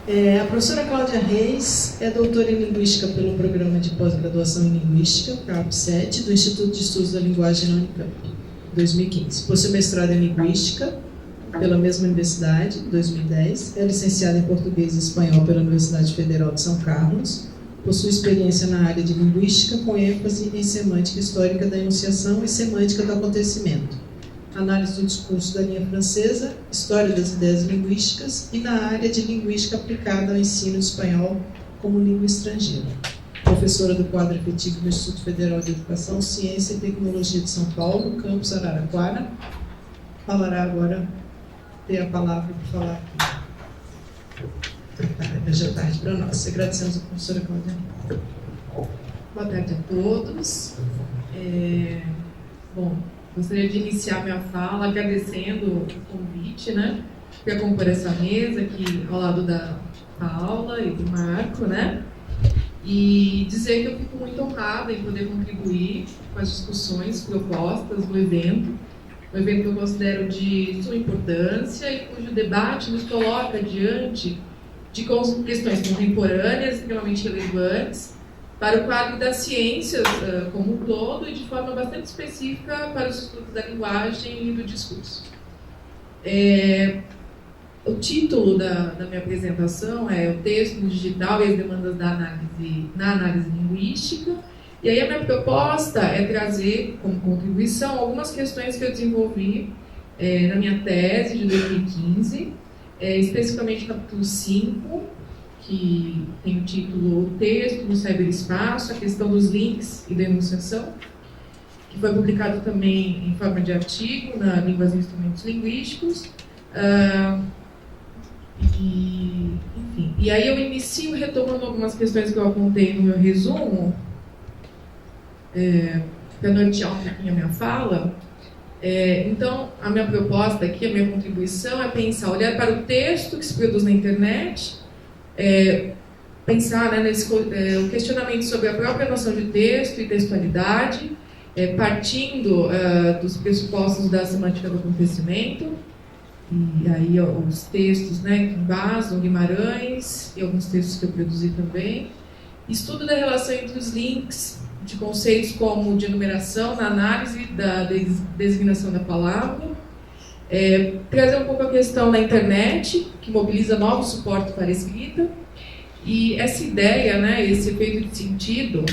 A professora Cláudia Reis é doutora em Linguística pelo Programa de Pós-Graduação em Linguística, CAP7, do Instituto de Estudos da Linguagem na Unicamp, 2015. Possui mestrado em Linguística pela mesma universidade, 2010. É licenciada em Português e Espanhol pela Universidade Federal de São Carlos. Possui experiência na área de Linguística, com ênfase em Semântica Histórica da Enunciação e Semântica do Acontecimento, análise do discurso da língua francesa, história das ideias linguísticas e na área de linguística aplicada ao ensino de espanhol como língua estrangeira. Professora do quadro efetivo do Instituto Federal de Educação, Ciência e Tecnologia de São Paulo, campus Araraquara. Falará agora, ter a palavra para falar aqui. Já é tarde para nós. Agradecemos a professora Cláudia. Boa tarde a todos. Gostaria de iniciar minha fala agradecendo o convite, para compor essa mesa aqui ao lado da Paula e do Marco, e dizer que eu fico muito honrada em poder contribuir com as discussões propostas do evento, um evento que eu considero de suma importância e cujo debate nos coloca diante de questões contemporâneas extremamente relevantes para o quadro das ciências como um todo e de forma bastante específica para os estudos da linguagem e do discurso. O título da minha apresentação é O Texto no Digital e as Demandas na Análise Linguística, e aí a minha proposta é trazer como contribuição algumas questões que eu desenvolvi na minha tese de 2015, especificamente capítulo 5, que tem o título O Texto no Cyberespaço, a questão dos links e da enunciação, que foi publicado também em forma de artigo na Línguas e Instrumentos Linguísticos. E aí eu inicio retomando algumas questões que eu apontei no meu resumo, para nortear um pouquinho a minha fala. Então, a minha proposta aqui, a minha contribuição é pensar, olhar para o texto que se produz na internet, pensar nesse o questionamento sobre a própria noção de texto e textualidade, partindo dos pressupostos da semântica do acontecimento, e aí os textos que embasam Guimarães e alguns textos que eu produzi também, estudo da relação entre os links de conceitos como de enumeração na análise da designação da palavra, trazer um pouco a questão da internet, que mobiliza novos suportes para a escrita, e essa ideia, esse efeito de sentido,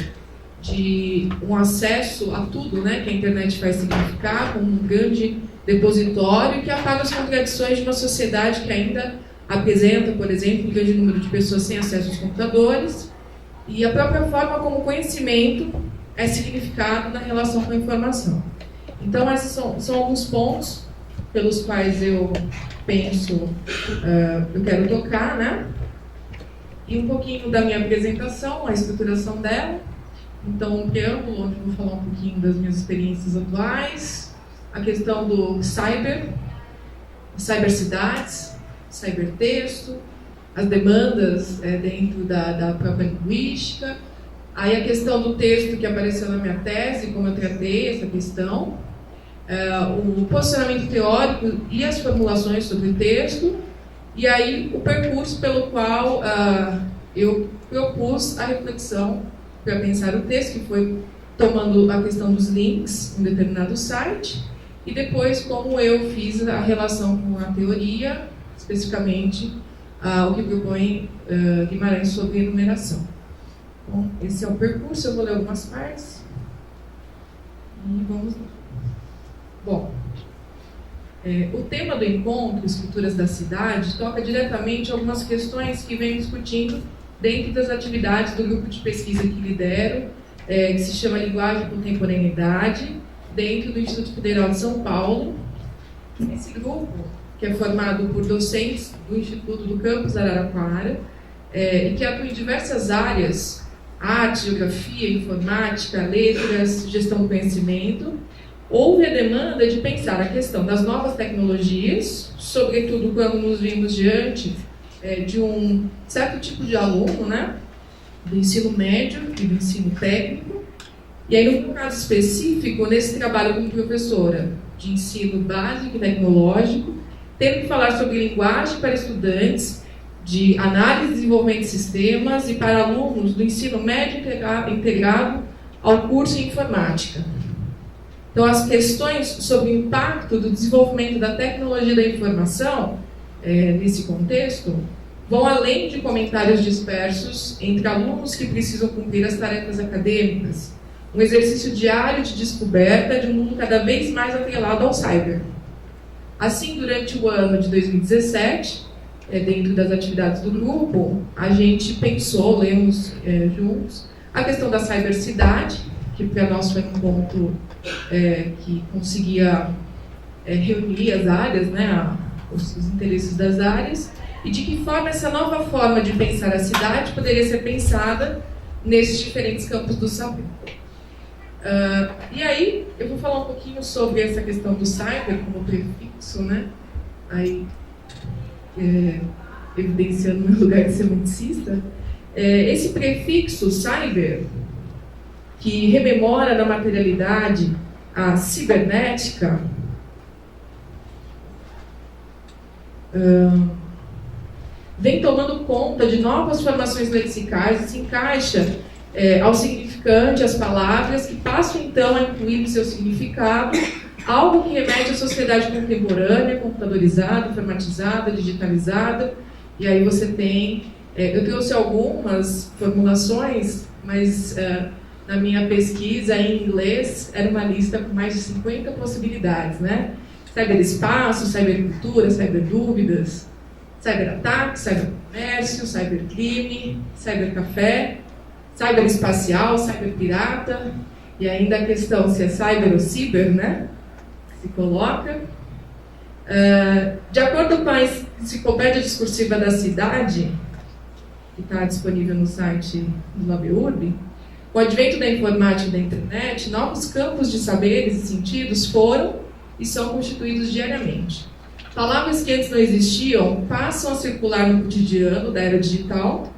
de um acesso a tudo que a internet faz significar, como um grande depositório que apaga as contradições de uma sociedade que ainda apresenta, por exemplo, um grande número de pessoas sem acesso aos computadores, e a própria forma como o conhecimento é significado na relação com a informação. Então, esses são alguns pontos pelos quais eu penso, eu quero tocar, e um pouquinho da minha apresentação, a estruturação dela. Então, um preâmbulo, onde eu vou falar um pouquinho das minhas experiências atuais, a questão do cybercidades, cybertexto, as demandas dentro da própria linguística, aí a questão do texto que apareceu na minha tese, como eu tratei essa questão, o posicionamento teórico e as formulações sobre o texto, e aí o percurso pelo qual eu propus a reflexão para pensar o texto, que foi tomando a questão dos links em um determinado site, e depois como eu fiz a relação com a teoria, especificamente o que propõe Guimarães sobre enumeração. Bom, esse é o percurso, eu vou ler algumas partes. E vamos lá. Bom, o tema do encontro, Escrituras da Cidade, toca diretamente algumas questões que venho discutindo dentro das atividades do grupo de pesquisa que lidero, que se chama Linguagem e Contemporaneidade, dentro do Instituto Federal de São Paulo. Esse grupo, que é formado por docentes do Instituto do Campus Araraquara, e que atua em diversas áreas, arte, geografia, informática, letras, gestão do conhecimento, houve a demanda de pensar a questão das novas tecnologias, sobretudo quando nos vimos diante de um certo tipo de aluno, do ensino médio e do ensino técnico. E aí, no caso específico, nesse trabalho como professora de ensino básico e tecnológico, tendo que falar sobre linguagem para estudantes de análise e desenvolvimento de sistemas e para alunos do ensino médio integrado ao curso em informática. Então, as questões sobre o impacto do desenvolvimento da tecnologia da informação, nesse contexto, vão além de comentários dispersos entre alunos que precisam cumprir as tarefas acadêmicas, um exercício diário de descoberta de um mundo cada vez mais atrelado ao cyber. Assim, durante o ano de 2017, dentro das atividades do grupo, a gente pensou, lemos juntos, a questão da cybercidade, que para nós foi um ponto que conseguia reunir as áreas, né, os interesses das áreas, e de que forma essa nova forma de pensar a cidade poderia ser pensada nesses diferentes campos do saber. E aí, eu vou falar um pouquinho sobre essa questão do cyber como prefixo, né? Aí, evidenciando meu lugar de semanticista. Esse prefixo cyber, que rememora na materialidade a cibernética, vem tomando conta de novas formações lexicais e se encaixa ao significante, às palavras, que passam então a incluir no seu significado algo que remete à sociedade contemporânea, computadorizada, informatizada, digitalizada. E aí você tem... eu trouxe algumas formulações, mas na minha pesquisa em inglês era uma lista com mais de 50 possibilidades, né? Cyberespaço, cybercultura, cyberdúvidas, cyberataque, cybercomércio, cybercrime, cybercafé, cyberespacial, cyberpirata, e ainda a questão se é cyber ou ciber, né? Se coloca. De acordo com a Enciclopédia Discursiva da Cidade, que está disponível no site do LabUrb, com o advento da informática e da internet, novos campos de saberes e sentidos foram e são constituídos diariamente. Palavras que antes não existiam passam a circular no cotidiano da era digital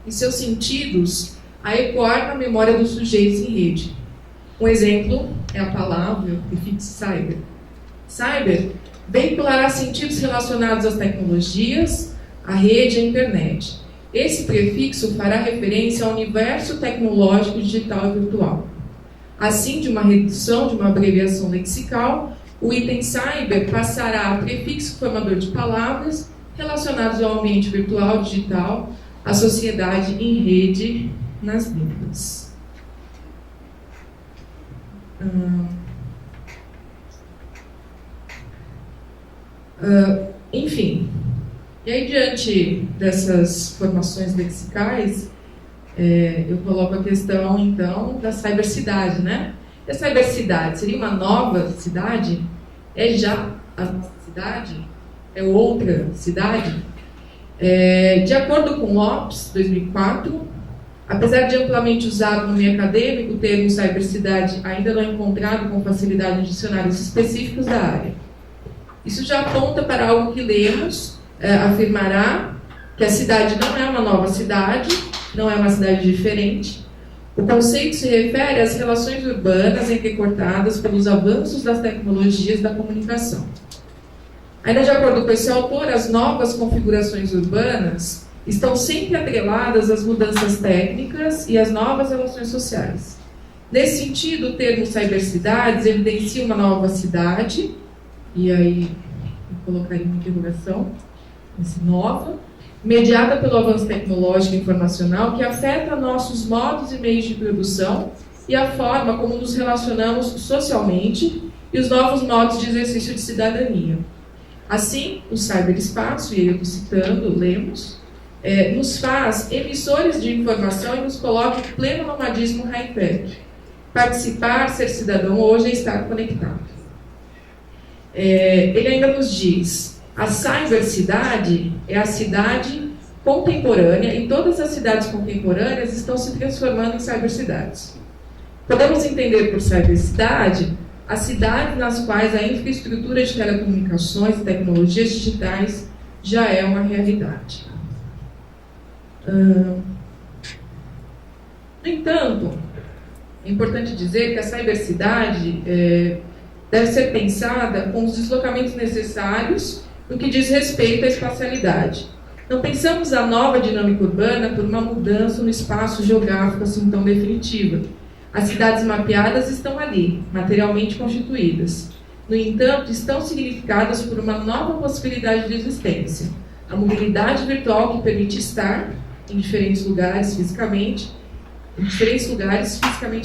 e seus sentidos a ecoar na memória dos sujeitos em rede. Um exemplo é a palavra, o prefixo cyber. Cyber veiculará sentidos relacionados às tecnologias, à rede e à internet. Esse prefixo fará referência ao universo tecnológico, digital e virtual. Assim, de uma redução, de uma abreviação lexical, o item cyber passará a prefixo formador de palavras relacionados ao ambiente virtual, digital, à sociedade em rede, nas línguas. Enfim, e aí diante dessas formações lexicais, eu coloco a questão, então, da cybercidade, né? E a cybercidade seria uma nova cidade? É já a nossa cidade? É outra cidade? De acordo com Lopes, 2004, apesar de amplamente usado no meio acadêmico, o termo cybercidade ainda não é encontrado com facilidade em dicionários específicos da área. Isso já aponta para algo que lemos, afirmará que a cidade não é uma nova cidade, não é uma cidade diferente. O conceito se refere às relações urbanas entrecortadas pelos avanços das tecnologias da comunicação. Ainda de acordo com esse autor, as novas configurações urbanas estão sempre atreladas às mudanças técnicas e às novas relações sociais. Nesse sentido, o termo cybercidades evidencia uma nova cidade, e aí eu colocaria uma interrogação, esse nova, mediada pelo avanço tecnológico e informacional que afeta nossos modos e meios de produção e a forma como nos relacionamos socialmente e os novos modos de exercício de cidadania. Assim, o cyberespaço, e eu estou citando, lemos, nos faz emissores de informação e nos coloca em pleno nomadismo high-tech. Participar, ser cidadão hoje é estar conectado. Ele ainda nos diz: a cybercidade é a cidade contemporânea, e todas as cidades contemporâneas estão se transformando em cybercidades. Podemos entender por cybercidade as cidades nas quais a infraestrutura de telecomunicações e tecnologias digitais já é uma realidade. No entanto, é importante dizer que a cybercidade deve ser pensada com os deslocamentos necessários no que diz respeito à espacialidade. Não pensamos a nova dinâmica urbana por uma mudança no espaço geográfico assim tão definitiva. As cidades mapeadas estão ali, materialmente constituídas. No entanto, estão significadas por uma nova possibilidade de existência. A mobilidade virtual que permite estar em diferentes lugares fisicamente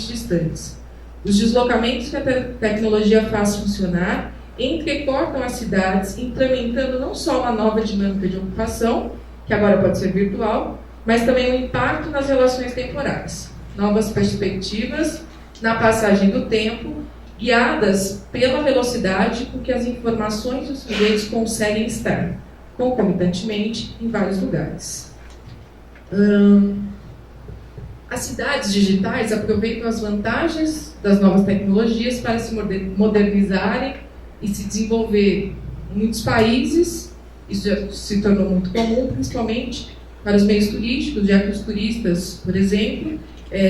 distantes. Os deslocamentos que a tecnologia faz funcionar entrecortam as cidades, implementando não só uma nova dinâmica de ocupação, que agora pode ser virtual, mas também um impacto nas relações temporais. Novas perspectivas na passagem do tempo, guiadas pela velocidade com que as informações e os sujeitos conseguem estar, concomitantemente, em vários lugares. As cidades digitais aproveitam as vantagens das novas tecnologias para se modernizarem e se desenvolver em muitos países. Isso já se tornou muito comum, principalmente para os meios turísticos, já que os turistas, por exemplo,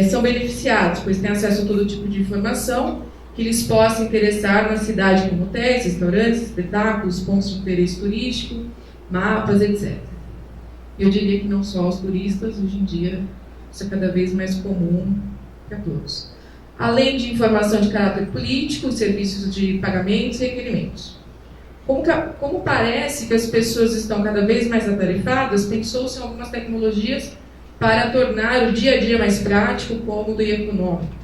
são beneficiados, pois têm acesso a todo tipo de informação que lhes possa interessar na cidade, como hotéis, restaurantes, espetáculos, pontos de interesse turístico, mapas, etc. Eu diria que não só aos turistas, hoje em dia isso é cada vez mais comum para todos. Além de informação de caráter político, serviços de pagamentos e requerimentos. Como parece que as pessoas estão cada vez mais atarefadas, pensou-se em algumas tecnologias para tornar o dia a dia mais prático, cômodo e econômico.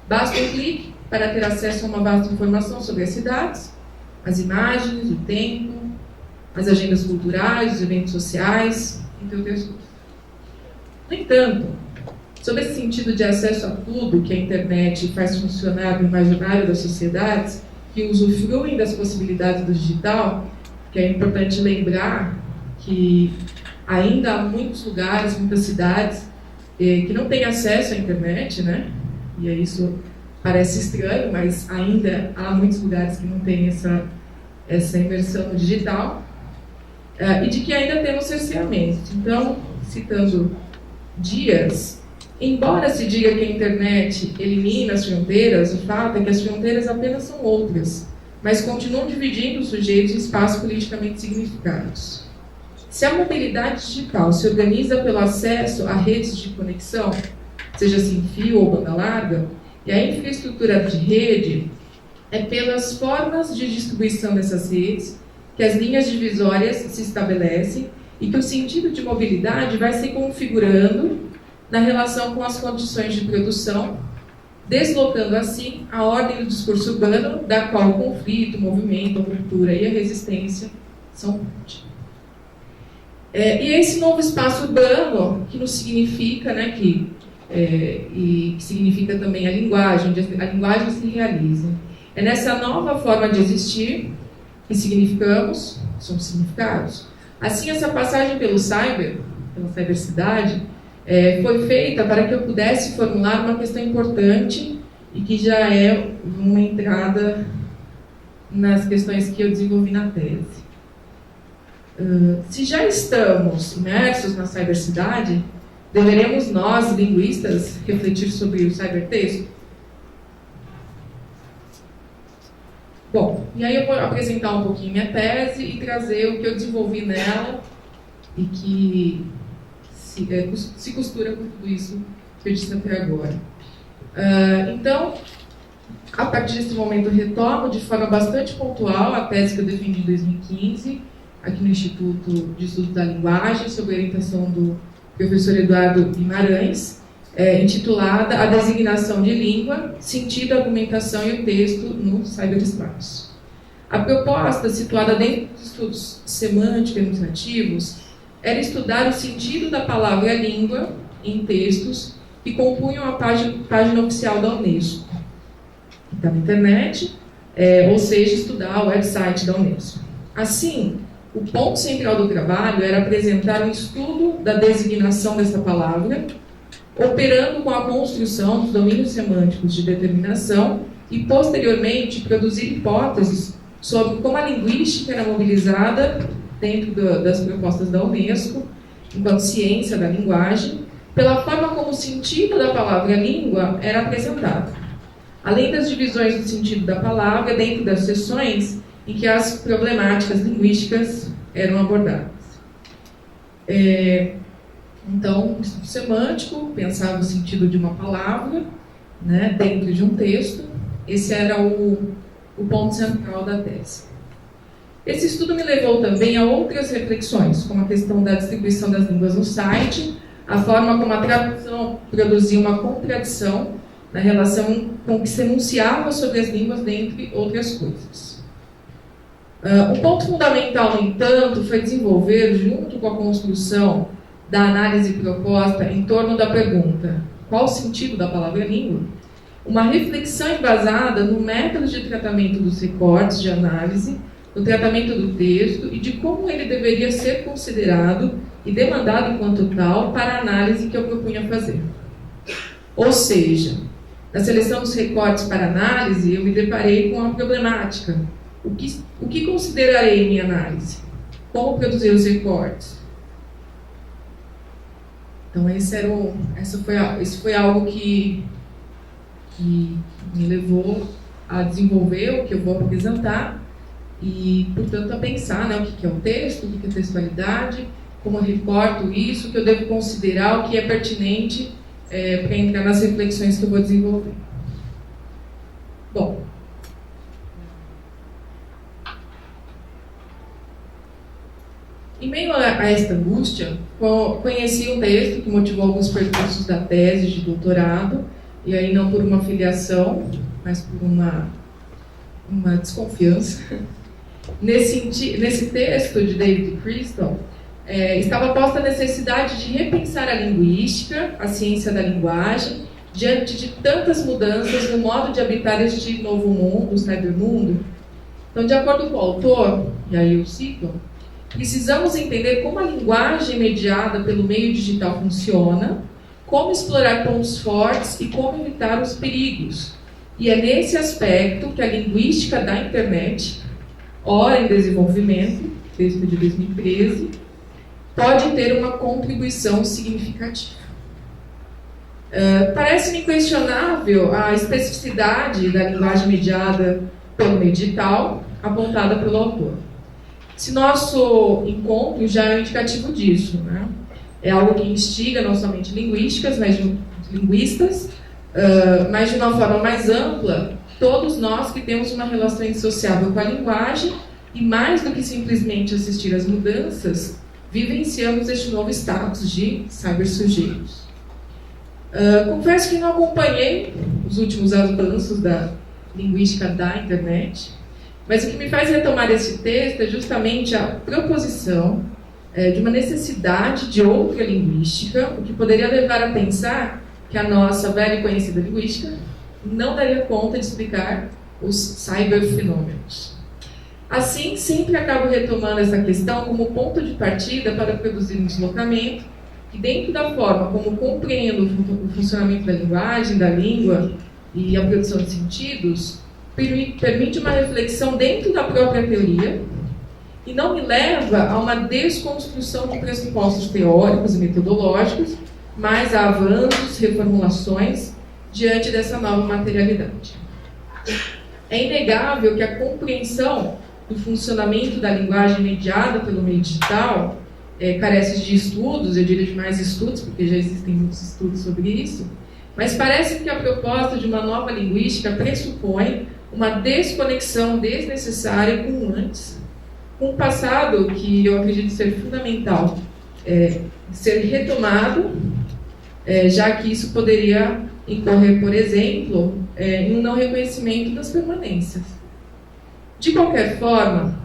Basta um clique para ter acesso a uma vasta informação sobre as cidades, as imagens, o tempo, as agendas culturais, os eventos sociais, entre outras coisas. No entanto, sob esse sentido de acesso a tudo que a internet faz funcionar no imaginário das sociedades, que usufruem das possibilidades do digital, que é importante lembrar que ainda há muitos lugares, muitas cidades que não têm acesso à internet, né? E isso parece estranho, mas ainda há muitos lugares que não têm essa imersão no digital, e de que ainda temos cerceamentos. Então, citando Dias, embora se diga que a internet elimina as fronteiras, o fato é que as fronteiras apenas são outras, mas continuam dividindo os sujeitos em espaços politicamente significados. Se a mobilidade digital se organiza pelo acesso a redes de conexão, seja sem fio ou banda larga, e a infraestrutura de rede é pelas formas de distribuição dessas redes que as linhas divisórias se estabelecem e que o sentido de mobilidade vai se configurando na relação com as condições de produção, deslocando assim a ordem do discurso urbano, da qual o conflito, o movimento, a ruptura e a resistência são parte. E esse novo espaço urbano que nos significa, né, e que significa também a linguagem, onde a linguagem se realiza. É nessa nova forma de existir que significamos, somos significados. Assim, essa passagem pela cybercidade, foi feita para que eu pudesse formular uma questão importante e que já é uma entrada nas questões que eu desenvolvi na tese. Se já estamos imersos na cybercidade, deveremos nós, linguistas, refletir sobre o cybertexto? Bom, e aí eu vou apresentar um pouquinho minha tese e trazer o que eu desenvolvi nela e que se costura com tudo isso que eu disse até agora. Então, a partir desse momento, eu retomo de forma bastante pontual a tese que eu defendi em 2015, aqui no Instituto de Estudos da Linguagem, sob orientação do professor Eduardo Guimarães, intitulada A Designação de Língua, Sentido, Argumentação e o Texto no Cyberespaço. A proposta, situada dentro dos estudos semântico-ilustrativos, era estudar o sentido da palavra e a língua em textos que compunham a página oficial da Unesco, que está na internet, ou seja, estudar o website da Unesco. Assim, o ponto central do trabalho era apresentar um estudo da designação dessa palavra, operando com a construção dos domínios semânticos de determinação e, posteriormente, produzir hipóteses sobre como a linguística era mobilizada dentro das propostas da Unesco, enquanto ciência da linguagem, pela forma como o sentido da palavra língua era apresentado, além das divisões do sentido da palavra dentro das seções em que as problemáticas linguísticas eram abordadas. Então, estudo semântico, pensava o sentido de uma palavra, né, dentro de um texto. Esse era o ponto central da tese. Esse estudo me levou também a outras reflexões, como a questão da distribuição das línguas no site, a forma como a tradução produzia uma contradição na relação com o que se enunciava sobre as línguas, dentre outras coisas. Um ponto fundamental, no entanto, foi desenvolver, junto com a construção da análise proposta em torno da pergunta qual o sentido da palavra língua, uma reflexão embasada no método de tratamento dos recortes de análise, no tratamento do texto e de como ele deveria ser considerado e demandado enquanto tal para a análise que eu propunha fazer. Ou seja, na seleção dos recortes para análise, eu me deparei com a problemática. O que considerarei em minha análise? Como produzir os recortes? Então, esse foi algo que me levou a desenvolver o que eu vou apresentar e, portanto, a pensar, né, o que é o texto, o que é textualidade, como eu recorto isso, o que eu devo considerar, o que é pertinente para entrar nas reflexões que eu vou desenvolver. Bom, em meio a esta angústia, conheci um texto que motivou alguns percursos da tese de doutorado, e aí não por uma filiação, mas por uma desconfiança. Nesse texto de David Crystal, estava posta a necessidade de repensar a linguística, a ciência da linguagem, diante de tantas mudanças no modo de habitar este novo mundo, o cybermundo. Então, de acordo com o autor, e aí eu cito, precisamos entender como a linguagem mediada pelo meio digital funciona, como explorar pontos fortes e como evitar os perigos. E é nesse aspecto que a linguística da internet, ora em desenvolvimento, texto de 2013, pode ter uma contribuição significativa. Parece-me inquestionável a especificidade da linguagem mediada pelo meio digital, apontada pelo autor. Esse nosso encontro já é um indicativo disso, né? É algo que instiga não somente linguistas, mas de uma forma mais ampla, todos nós que temos uma relação indissociável com a linguagem e, mais do que simplesmente assistir às mudanças, vivenciamos este novo status de cybersujeitos. Confesso que não acompanhei os últimos avanços da linguística da internet, mas o que me faz retomar esse texto é justamente a proposição de uma necessidade de outra linguística, o que poderia levar a pensar que a nossa velha e conhecida linguística não daria conta de explicar os cyberfenômenos. Assim, sempre acabo retomando essa questão como ponto de partida para produzir um deslocamento que, dentro da forma como compreendo o funcionamento da linguagem, da língua e a produção de sentidos, permite uma reflexão dentro da própria teoria e não me leva a uma desconstrução de pressupostos teóricos e metodológicos, mas a avanços, reformulações diante dessa nova materialidade. É inegável que a compreensão do funcionamento da linguagem mediada pelo meio digital carece de estudos, eu diria de mais estudos, porque já existem muitos estudos sobre isso, mas parece que a proposta de uma nova linguística pressupõe uma desconexão desnecessária com o antes, com o passado, que eu acredito ser fundamental ser retomado, já que isso poderia incorrer, por exemplo, em um não reconhecimento das permanências. De qualquer forma,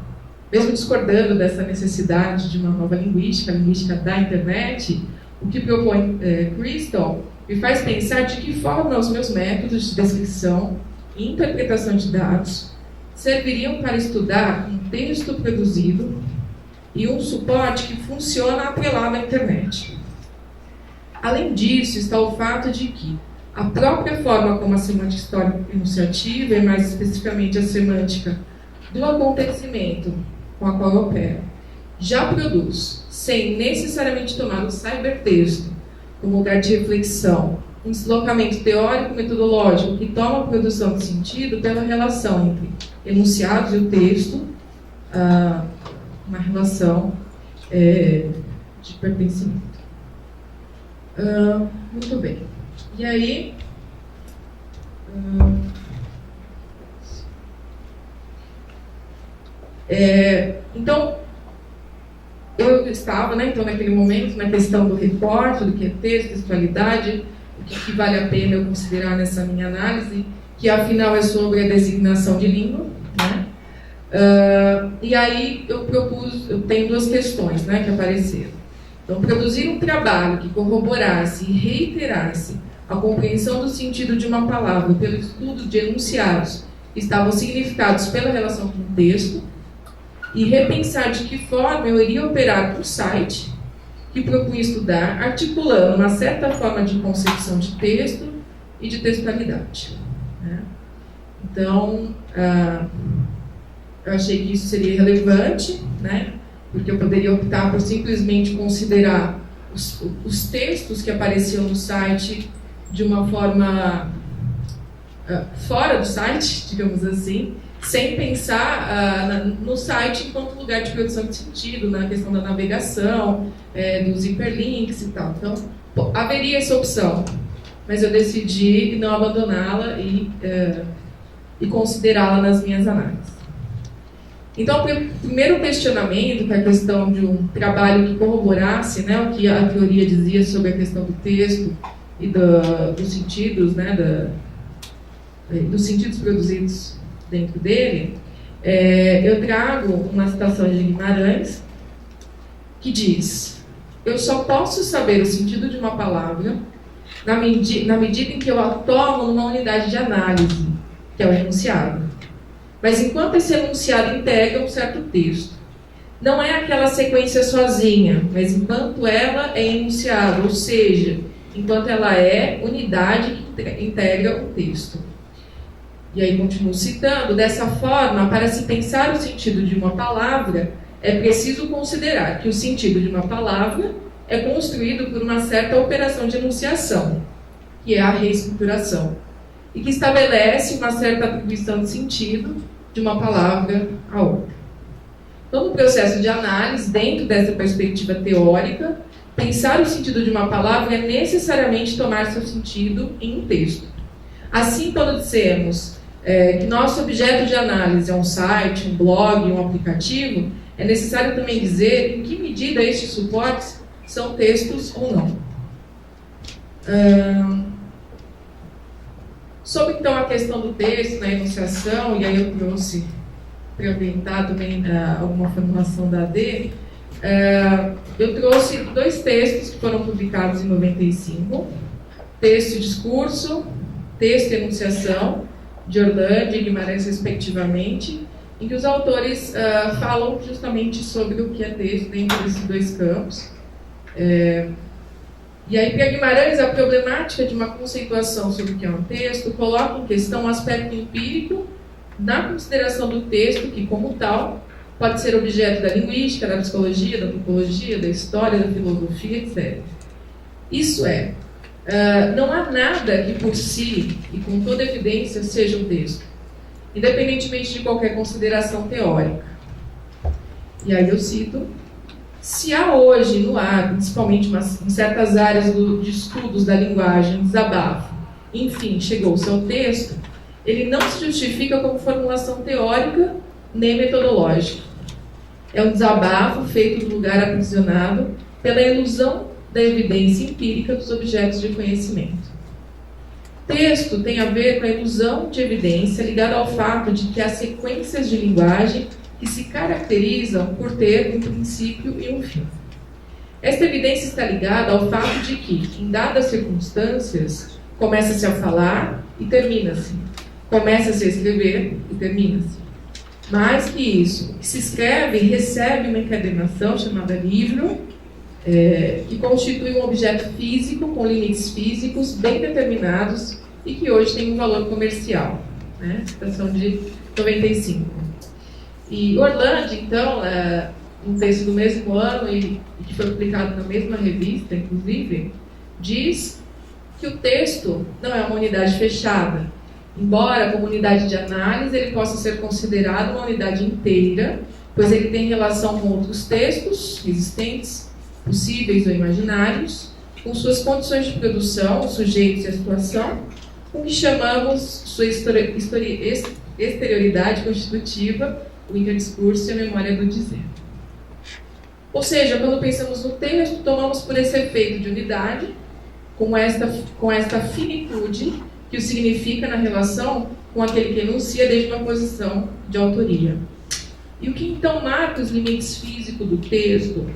mesmo discordando dessa necessidade de uma nova linguística, a linguística da internet, o que propõe Crystal me faz pensar de que forma os meus métodos de descrição e interpretação de dados serviriam para estudar um texto produzido e um suporte que funciona atrelado à internet. Além disso, está o fato de que a própria forma como a semântica histórica enunciativa, e mais especificamente a semântica do acontecimento com a qual eu opero, já produz, sem necessariamente tomar o cybertexto como lugar de reflexão, um deslocamento teórico-metodológico que toma a produção de sentido pela relação entre enunciados e o texto, uma relação de pertencimento. Muito bem. E aí... então, eu estava, né, então, naquele momento, na questão do recorte, do que é texto, textualidade, o que vale a pena eu considerar nessa minha análise, que afinal é sobre a designação de língua, né? E aí eu tenho duas questões, né, que apareceram. Então, produzir um trabalho que corroborasse e reiterasse a compreensão do sentido de uma palavra pelo estudo de enunciados que estavam significados pela relação com o texto, e repensar de que forma eu iria operar com o site que propunha estudar, articulando uma certa forma de concepção de texto e de textualidade, né? Então, eu achei que isso seria relevante, né? Porque eu poderia optar por simplesmente considerar os textos que apareciam no site de uma forma fora do site, digamos assim, sem pensar no site enquanto lugar de produção de sentido, na questão da navegação, dos hiperlinks e tal. Então, haveria essa opção, mas eu decidi não abandoná-la e considerá-la nas minhas análises. Então, o primeiro questionamento, que é a questão de um trabalho que corroborasse, né, o que a teoria dizia sobre a questão do texto e dos sentidos, né, dos sentidos produzidos dentro dele, eu trago uma citação de Guimarães que diz: eu só posso saber o sentido de uma palavra na medida em que eu a tomo numa unidade de análise, que é o enunciado. Mas enquanto esse enunciado integra um certo texto, não é aquela sequência sozinha, mas enquanto ela é enunciado, ou seja, enquanto ela é unidade que integra o texto. E aí continuo citando: dessa forma, para se pensar o sentido de uma palavra, é preciso considerar que o sentido de uma palavra é construído por uma certa operação de enunciação, que é a reescrituração, e que estabelece uma certa atribuição de sentido de uma palavra a outra. Então, no processo de análise, dentro dessa perspectiva teórica, pensar o sentido de uma palavra é necessariamente tomar seu sentido em um texto. Assim, quando dissemos que nosso objeto de análise é um site, um blog, um aplicativo, é necessário também dizer em que medida estes suportes são textos ou não. Sobre, então, a questão do texto na enunciação, e aí eu trouxe para ambientar também alguma formulação da AD, eu trouxe dois textos que foram publicados em 95, texto e discurso, texto e enunciação, de Orlandi e Guimarães, respectivamente, em que os autores falam justamente sobre o que é texto dentro desses dois campos. E aí, para Guimarães, a problemática de uma conceituação sobre o que é um texto coloca em questão o aspecto empírico na consideração do texto, que, como tal, pode ser objeto da linguística, da psicologia, da antropologia, da história, da filosofia, etc. Isso é, não há nada que por si, e com toda evidência, seja um texto, independentemente de qualquer consideração teórica. E aí eu cito: se há hoje no ar, principalmente em certas áreas de estudos da linguagem, desabafo, enfim, chegou-se ao texto, ele não se justifica como formulação teórica nem metodológica. É um desabafo feito do lugar aprisionado pela ilusão da evidência empírica dos objetos de conhecimento. Texto tem a ver com a ilusão de evidência ligada ao fato de que há sequências de linguagem que se caracterizam por ter um princípio e um fim. Esta evidência está ligada ao fato de que, em dadas circunstâncias, começa-se a falar e termina-se. Começa-se a escrever e termina-se. Mais que isso, o que se escreve recebe uma encadenação chamada livro, que constitui um objeto físico com limites físicos bem determinados e que hoje tem um valor comercial. Né? Citação de 95. E Orlandi, então, um texto do mesmo ano e que foi publicado na mesma revista, inclusive, diz que o texto não é uma unidade fechada. Embora, como unidade de análise, ele possa ser considerado uma unidade inteira, pois ele tem relação com outros textos existentes, possíveis ou imaginários, com suas condições de produção, os sujeitos e a situação, com o que chamamos sua exterioridade constitutiva, o interdiscurso e a memória do dizer. Ou seja, quando pensamos no texto, tomamos por esse efeito de unidade, com esta finitude que o significa na relação com aquele que enuncia desde uma posição de autoria. E o que então marca os limites físicos do texto,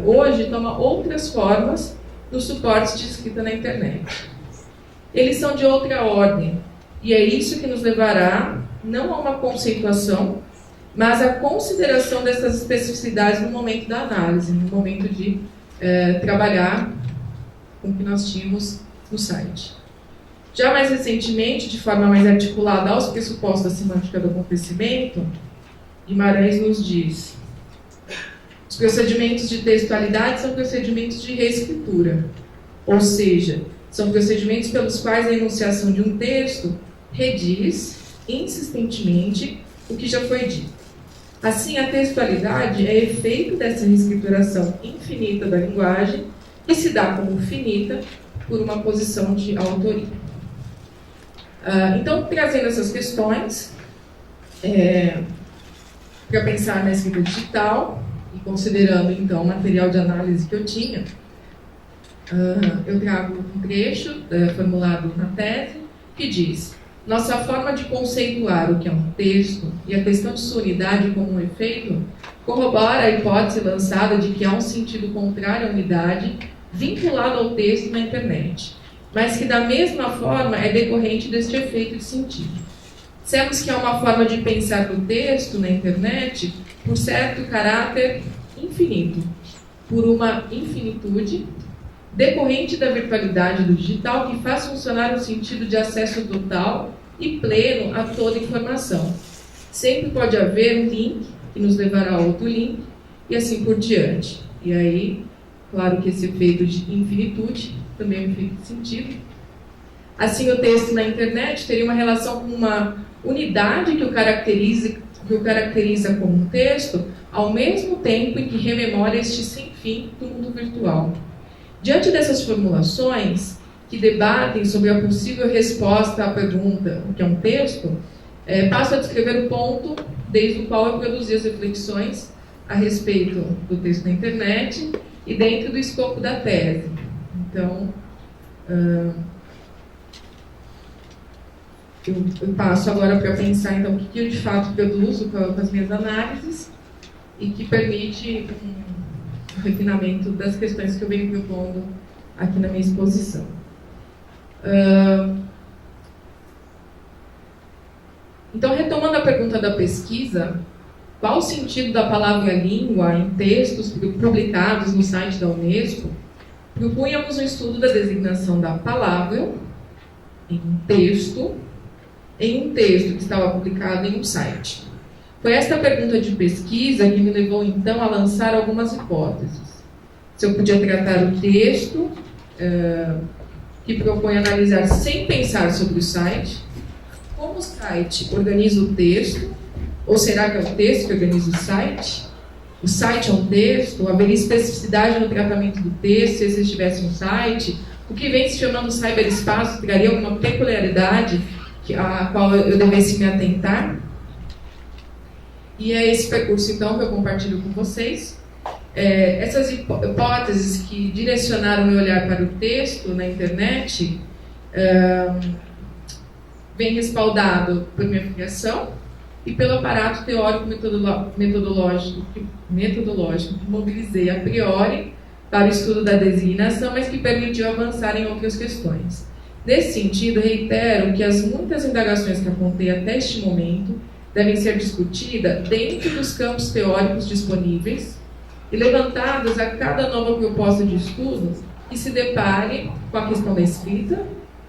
hoje toma outras formas nos suportes de escrita na internet. Eles são de outra ordem, e é isso que nos levará não a uma conceituação, mas a consideração dessas especificidades no momento da análise, no momento de trabalhar com o que nós tínhamos no site. Já mais recentemente, de forma mais articulada aos pressupostos da semântica do acontecimento, Guimarães nos diz: os procedimentos de textualidade são procedimentos de reescritura, ou seja, são procedimentos pelos quais a enunciação de um texto rediz insistentemente o que já foi dito. Assim, a textualidade é efeito dessa reescrituração infinita da linguagem, que se dá como finita por uma posição de autoria. Então, trazendo essas questões, para pensar na escrita digital, e considerando, então, o material de análise que eu tinha, eu trago um trecho formulado na tese, que diz: nossa forma de conceituar o que é um texto e a questão de sua unidade como um efeito corrobora a hipótese lançada de que há um sentido contrário à unidade vinculado ao texto na internet, mas que da mesma forma é decorrente deste efeito de sentido. Dissemos que há uma forma de pensar o texto na internet por certo caráter infinito, por uma infinitude decorrente da virtualidade do digital que faz funcionar um sentido de acesso total e pleno a toda informação. Sempre pode haver um link que nos levará a outro link e assim por diante. E aí, claro que esse efeito de infinitude também é um efeito de sentido. Assim, o texto na internet teria uma relação com uma unidade que o caracteriza como um texto, ao mesmo tempo em que rememora este sem fim do mundo virtual. Diante dessas formulações, que debatem sobre a possível resposta à pergunta o que é um texto, passo a descrever o ponto desde o qual eu produzi as reflexões a respeito do texto na internet e dentro do escopo da tese. Então, eu passo agora para pensar então, o que eu de fato produzo com as minhas análises e que permite um refinamento das questões que eu venho propondo aqui na minha exposição. Então, retomando a pergunta da pesquisa, qual o sentido da palavra língua em textos publicados no site da Unesco? Propunhamos um estudo da designação da palavra em um texto que estava publicado em um site. Foi esta pergunta de pesquisa que me levou, então, a lançar algumas hipóteses. Se eu podia tratar o texto, que propõe analisar sem pensar sobre o site, como o site organiza o texto, ou será que é o texto que organiza o site? O site é um texto? Haveria especificidade no tratamento do texto se esse tivesse um site? O que vem se chamando cyberespaço traria alguma peculiaridade a qual eu devesse me atentar? E é esse percurso, então, que eu compartilho com vocês. Essas hipóteses que direcionaram meu olhar para o texto na internet vem respaldado por minha filiação e pelo aparato teórico metodológico que mobilizei a priori para o estudo da designação, mas que permitiu avançar em outras questões. Nesse sentido, reitero que as muitas indagações que apontei até este momento devem ser discutidas dentro dos campos teóricos disponíveis e levantadas a cada nova proposta de estudo que se depare com a questão da escrita,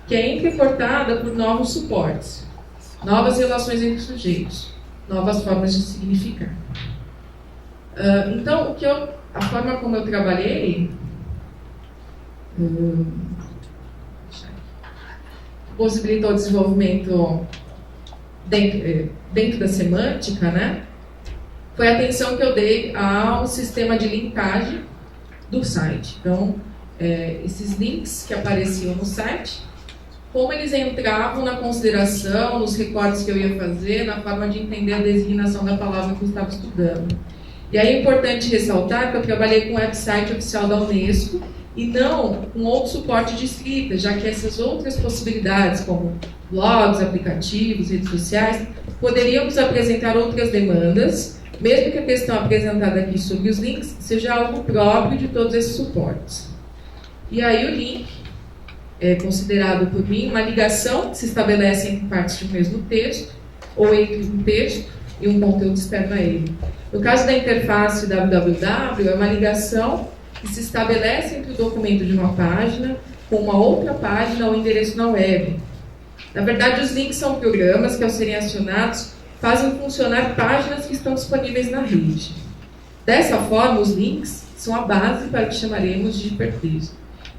que é entrecortada por novos suportes, novas relações entre sujeitos, novas formas de significar. Então, a forma como eu trabalhei possibilitou o desenvolvimento dentro da semântica, né? Foi a atenção que eu dei ao sistema de linkagem do site. Então, esses links que apareciam no site, como eles entravam na consideração, nos recortes que eu ia fazer, na forma de entender a designação da palavra que eu estava estudando. E aí é importante ressaltar que eu trabalhei com o website oficial da Unesco e não com outro suporte de escrita, já que essas outras possibilidades, como blogs, aplicativos, redes sociais, poderiam nos apresentar outras demandas, mesmo que a questão apresentada aqui sobre os links seja algo próprio de todos esses suportes. E aí o link é considerado por mim uma ligação que se estabelece entre partes de um mesmo texto, ou entre um texto e um conteúdo externo a ele. No caso da interface www, é uma ligação que se estabelece entre o documento de uma página com uma outra página ou endereço na web. Na verdade, os links são programas que, ao serem acionados, fazem funcionar páginas que estão disponíveis na rede. Dessa forma, os links são a base para o que chamaremos de hipertexto.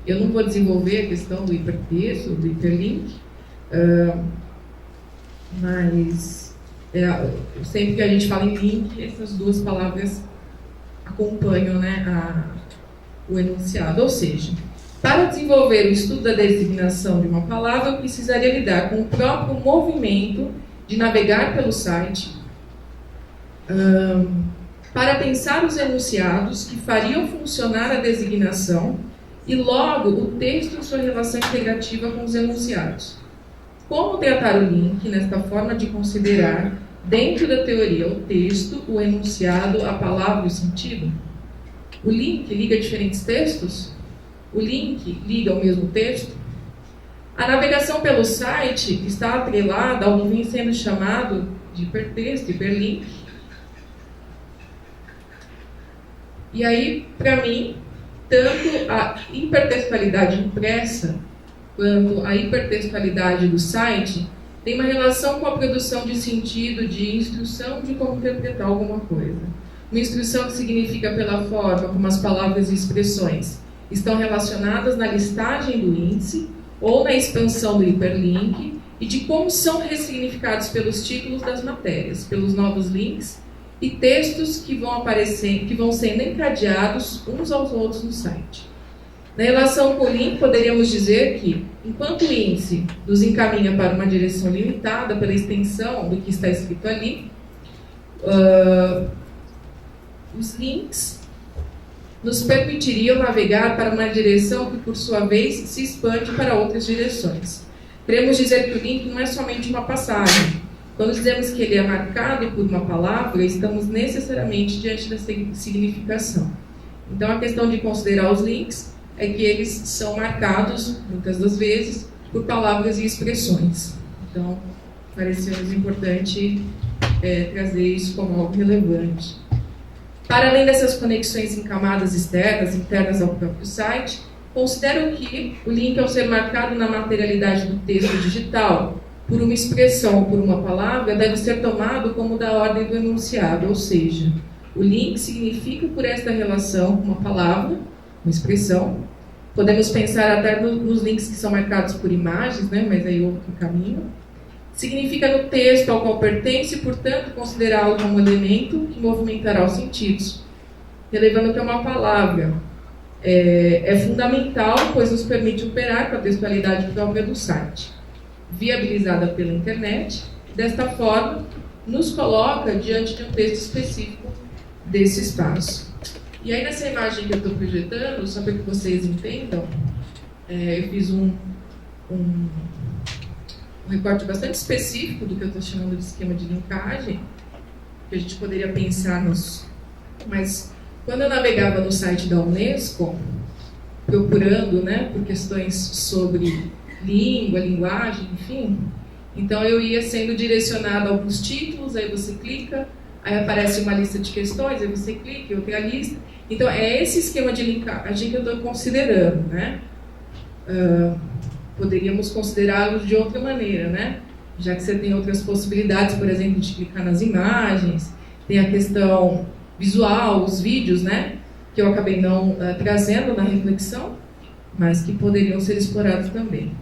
Eu não vou desenvolver a questão do hipertexto, do hiperlink, mas sempre que a gente fala em link, essas duas palavras acompanham, né, o enunciado. Ou seja, para desenvolver o estudo da designação de uma palavra, eu precisaria lidar com o próprio movimento de navegar pelo site, para pensar os enunciados que fariam funcionar a designação e, logo, o texto em sua relação integrativa com os enunciados. Como tratar o link nesta forma de considerar, dentro da teoria, o texto, o enunciado, a palavra e o sentido? O link liga diferentes textos? O link liga o mesmo texto? A navegação pelo site está atrelada ao que vem sendo chamado de hipertexto, hiperlink. E aí, para mim, tanto a hipertextualidade impressa quanto a hipertextualidade do site tem uma relação com a produção de sentido, de instrução de como interpretar alguma coisa. Uma instrução que significa pela forma como as palavras e expressões estão relacionadas na listagem do índice ou na expansão do hiperlink e de como são ressignificados pelos títulos das matérias, pelos novos links e textos que vão aparecendo, que vão sendo encadeados uns aos outros no site. Na relação com o link, poderíamos dizer que, enquanto o índice nos encaminha para uma direção limitada pela extensão do que está escrito ali, os links nos permitiriam navegar para uma direção que, por sua vez, se expande para outras direções. Queremos dizer que o link não é somente uma passagem. Quando dizemos que ele é marcado por uma palavra, estamos necessariamente diante da significação. Então, a questão de considerar os links é que eles são marcados, muitas das vezes, por palavras e expressões. Então, pareceu-nos importante trazer isso como algo relevante. Para além dessas conexões em camadas externas, internas ao próprio site, considero que o link, ao ser marcado na materialidade do texto digital, por uma expressão ou por uma palavra, deve ser tomado como da ordem do enunciado, ou seja, o link significa por esta relação uma palavra, uma expressão. Podemos pensar até nos links que são marcados por imagens, né, mas aí outro caminho. Significa no texto ao qual pertence e, portanto, considerá-lo como elemento que movimentará os sentidos. Relevando que é uma palavra é fundamental, pois nos permite operar com a textualidade própria do site, viabilizada pela internet, e desta forma nos coloca diante de um texto específico desse espaço. E aí, nessa imagem que eu estou projetando, só para que vocês entendam, eu fiz um recorte bastante específico do que eu estou chamando de esquema de linkagem, que a gente poderia pensar nos... Mas, quando eu navegava no site da Unesco, procurando, né, por questões sobre língua, linguagem, enfim, então eu ia sendo direcionado a alguns títulos, aí você clica, aí aparece uma lista de questões, aí você clica, outra lista. Então, é esse esquema de linkagem que eu estou considerando, né? Poderíamos considerá-los de outra maneira, né? Já que você tem outras possibilidades, por exemplo, de clicar nas imagens, tem a questão visual, os vídeos, né? Que eu acabei não trazendo na reflexão, mas que poderiam ser explorados também.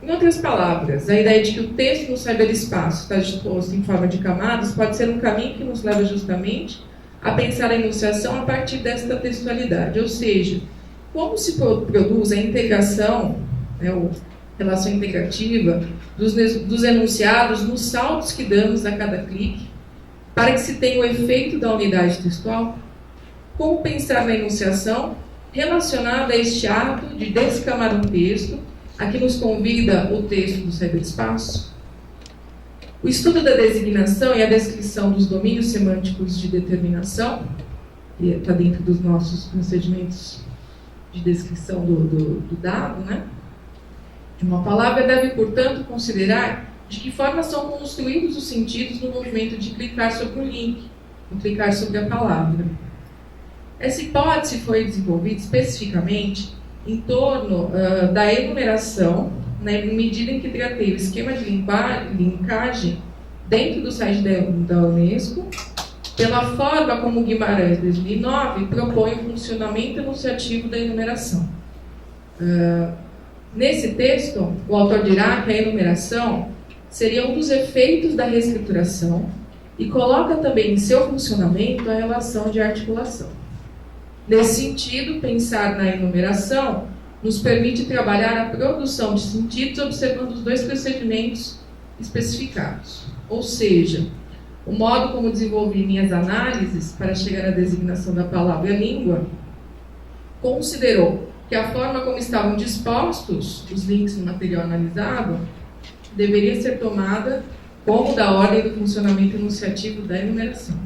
Em outras palavras, a ideia de que o texto no cyberespaço está disposto em forma de camadas pode ser um caminho que nos leva justamente a pensar a enunciação a partir desta textualidade, ou seja, como se produz a integração, né, ou relação integrativa dos enunciados nos saltos que damos a cada clique, para que se tenha o efeito da unidade textual? Como pensar na enunciação relacionada a este ato de descamar um texto, a que nos convida o texto do cyberespaço? O estudo da designação e a descrição dos domínios semânticos de determinação, que está dentro dos nossos procedimentos de descrição do dado, né, de uma palavra, deve, portanto, considerar de que forma são construídos os sentidos no movimento de clicar sobre o link, de clicar sobre a palavra. Essa hipótese foi desenvolvida especificamente em torno da enumeração, na medida em que tratei o esquema de linkagem dentro do site da Unesco, pela forma como Guimarães, 2009, propõe o funcionamento enunciativo da enumeração. Nesse texto, o autor dirá que a enumeração seria um dos efeitos da reescrituração e coloca também em seu funcionamento a relação de articulação. Nesse sentido, pensar na enumeração nos permite trabalhar a produção de sentidos observando os dois procedimentos especificados. Ou seja, o modo como desenvolvi minhas análises para chegar à designação da palavra língua considerou que a forma como estavam dispostos os links no material analisado deveria ser tomada como da ordem do funcionamento enunciativo da enumeração.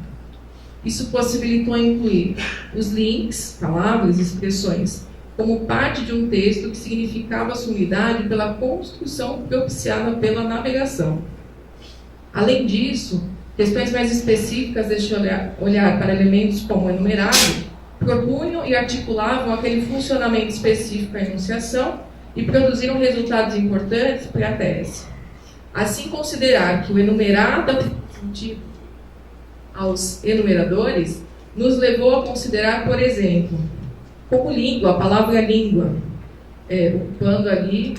Isso possibilitou incluir os links, palavras, expressões, como parte de um texto que significava sua unidade pela construção propiciada pela navegação. Além disso, questões mais específicas deste olhar para elementos como enumerado propunham e articulavam aquele funcionamento específico à enunciação e produziram resultados importantes para a tese. Assim, considerar que o enumerado dá sentido aos enumeradores nos levou a considerar, por exemplo, como língua, a palavra língua, ocupando ali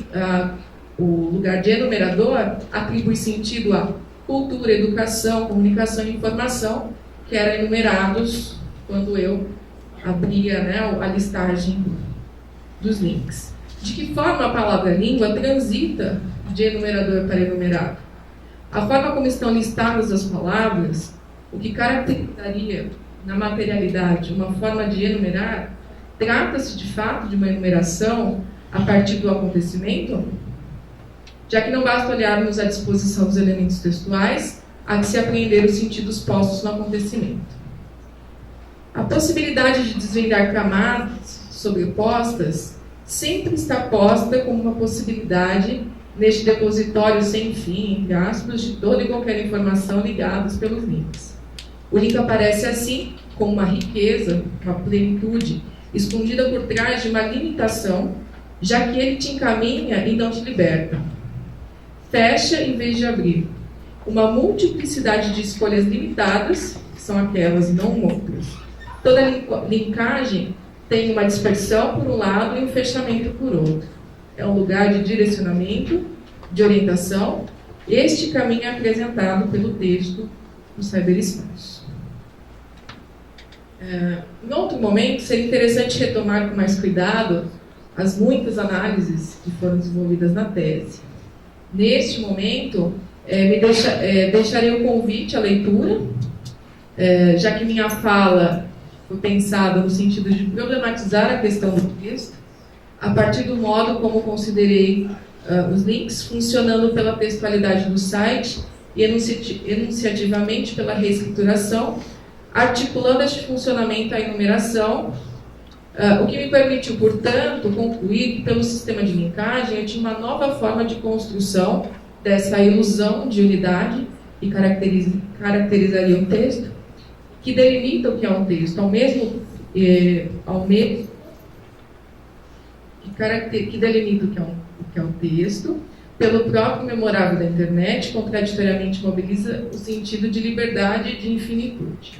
o lugar de enumerador, atribui sentido a cultura, educação, comunicação e informação, que eram enumerados quando eu abria, né, a listagem dos links. De que forma a palavra língua transita de enumerador para enumerado? A forma como estão listadas as palavras, o que caracterizaria na materialidade uma forma de enumerar, trata-se de fato de uma enumeração a partir do acontecimento? Já que não basta olharmos a disposição dos elementos textuais, há que se apreender os sentidos postos no acontecimento. A possibilidade de desvendar camadas sobrepostas sempre está posta como uma possibilidade neste depositório sem fim, entre aspas, de toda e qualquer informação ligadas pelos links. O link aparece assim como uma riqueza, uma plenitude, escondida por trás de uma limitação, já que ele te encaminha e não te liberta. Fecha em vez de abrir. Uma multiplicidade de escolhas limitadas, que são aquelas e não outras. Toda linkagem tem uma dispersão por um lado e um fechamento por outro. É um lugar de direcionamento, de orientação. Este caminho é apresentado pelo texto do cyberespaço. Em outro momento, seria interessante retomar com mais cuidado as muitas análises que foram desenvolvidas na tese. Neste momento, deixarei o convite à leitura, já que minha fala foi pensada no sentido de problematizar a questão do texto, a partir do modo como considerei os links funcionando pela textualidade do site e enunciativamente pela reescrituração, articulando este funcionamento à enumeração, o que me permitiu, portanto, concluir que pelo sistema de linkagem eu tinha uma nova forma de construção dessa ilusão de unidade que caracterizaria um texto, que delimita o que é um texto, que delimita o que é um texto, pelo próprio memorável da internet, contraditoriamente mobiliza o sentido de liberdade e de infinitude.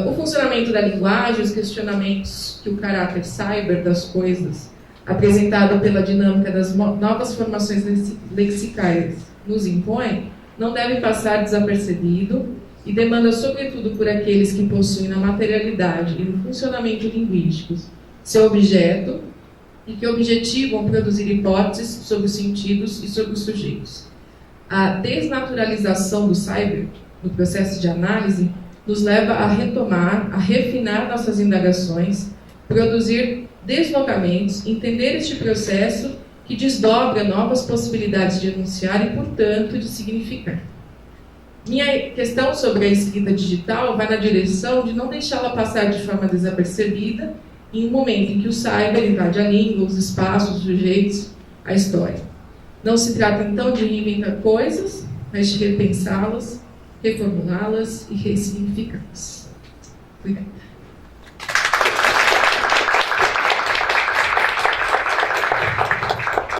O funcionamento da linguagem, os questionamentos que o caráter cyber das coisas, apresentado pela dinâmica das novas formações lexicais, nos impõe, não devem passar desapercebido e demanda sobretudo por aqueles que possuem na materialidade e no funcionamento linguísticos seu objeto e que objetivam produzir hipóteses sobre os sentidos e sobre os sujeitos. A desnaturalização do cyber, no processo de análise, nos leva a retomar, a refinar nossas indagações, produzir deslocamentos, entender este processo que desdobra novas possibilidades de enunciar e, portanto, de significar. Minha questão sobre a escrita digital vai na direção de não deixá-la passar de forma desapercebida em um momento em que o cyber invade a língua, os espaços, os sujeitos, a história. Não se trata, então, de reinventar coisas, mas de repensá-las, reformulá-las e ressignificá-las. Obrigada.